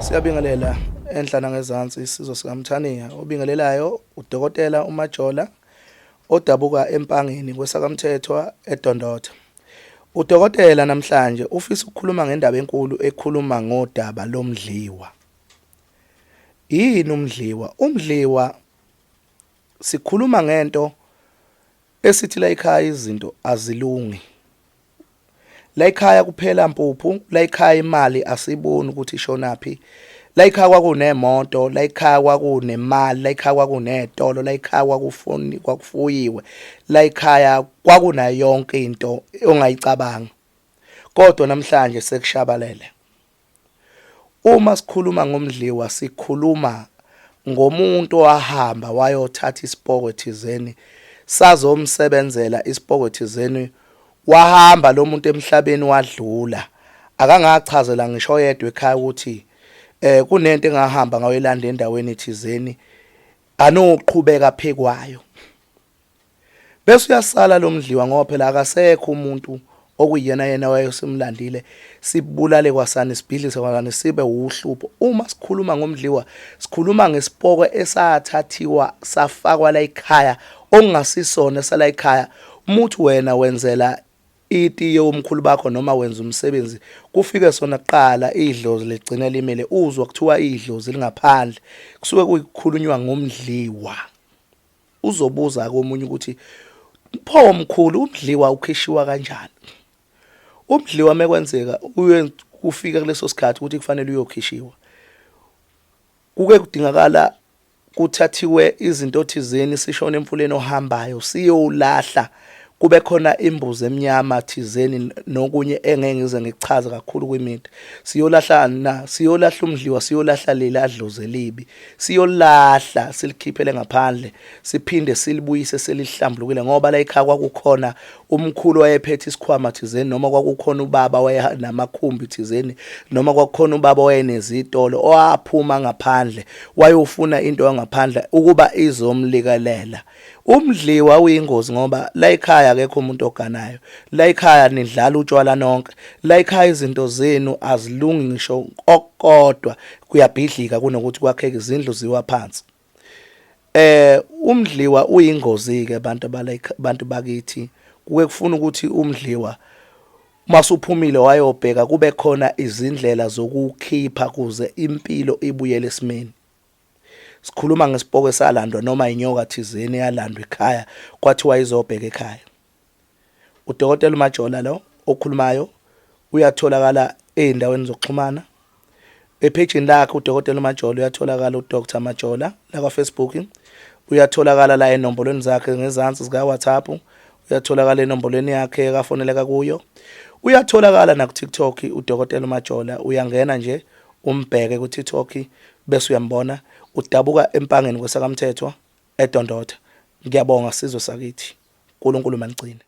Siyabingelela enhlana ngezansi isizwe sikaMthaniya obingelelayo udokotela uMaJola odabuka empangeni kwesakamthethwa eDondotha. Udokotela namhlanje ufisa ukukhuluma ngendaba enkulu ekhuluma ngodaba lomdliwa. Yini uMdliwa? uMdliwa sikhuluma ngento esithi la ekhaya izinto azilungi. La ekhaya kuphela impuphu, la ekhaya imali asiboni ukuthi ishonaphi. La ekhaya kwakunemoto, la ekhaya kwakunemali, la ekhaya kwakunezitolo, la ekhaya kwakufuyiwe. La ekhaya kwakunayo yonke into ongayicabanga. Kodwa namhlanje sekushabalele. Uma sikhuluma ngomdliwa sikhuluma ngomuntu owahamba wayothatha isipoko thizeni sazomsebenzela isipoko thizeni wahamba lo muntu emhlabeni wadlula akangachazela ngisho yedwa ekhaya ukuthi kunento engahamba ngayoyilanda endaweni ethizeni anoqhubeka phekwayo bese uyasala lo mdliwa ngoba phela akasekho umuntu okuyena yena wayesimlandile sibulale kwasani sibhidlise kwasani sibe uhlupho. Uma sikhuluma ngomdliwa sikhuluma ngesipoko esathathiwa safakwa la ekhaya okungasisona sala ekhaya. Umuthi wena wenzela iti yomkhulu bakho noma wenza umsebenzi kufike sona kuqala idlozi ligcine limele uzwa kuthiwa idlozi lingaphandle kusuke kuyikhulunywa ngomdliwa. Uzobuza komunye ukuthi pho omkhulu umdliwa ukhishiwa kanjani? Umdliwa mekwenzeka kufika kuleso sikhathi ukuthi kufanele uyokhishiwa kuke kudingakala kuthathiwe izinto thizeni sishona emfuleni ohambayo siyolahla kube khona imbuzi emnyama thizeni nokunye engeke ngize ngikuchaze kakhulu kwimiti siyolahla umdliwa siyolahla leladloze libi siyolahla silikhiphele ngaphandle siphinde silibuyise selihlambulukile ngoba la ekhaya kwakukhona umkhulu wayephethe isikhwama thizeni noma kwakukhona ubaba wayenamakhumbi thizeni noma kwakukhona ubaba wayenezitolo owaphuma ngaphandle wayofuna into yangaphandle ukuba izomlikelela. Umdliwa uyingozi ngoba la ekhaya akekho umuntu oganayo. La ekhaya nidlala utshwala nonke. La ekhaya izinto zenu azilungi ngisho okodwa kuyabhidlika kunokuthi kwakheke izindlu ziwa phansi. Umdliwa uyingozi ke abantu bakithi. Kuke kufuna ukuthi umdliwa masuphumile wayobheka kube khona izindlela zokukhipha kuze impilo ibuyele esimeni. Sikhuluma ngesipoko esalandwa noma inyoka thizeni yalandwa ekhaya kwathiwa izobheka ekhaya. Udokotela uMaJola lo okhulumayo uyatholakala eindaweni zokuxhumana. Epageni lakhe udokotela uMaJola uyatholakala uDr MaJola la kwa Facebook. Uyatholakala la enombolweni zakhe ngezansi zika WhatsApp. Uyatholakala enombolweni yakhe kafoneleka kuyo. Uyatholakala na ku TikTok udokotela uMaJola uyangena nje umbheke ku TikTok bese uyambona udabuka empangeni kwesakamthethwa eDondotha. Ngiyabonga sizwe sakithi. uNkulunkulu manigcine.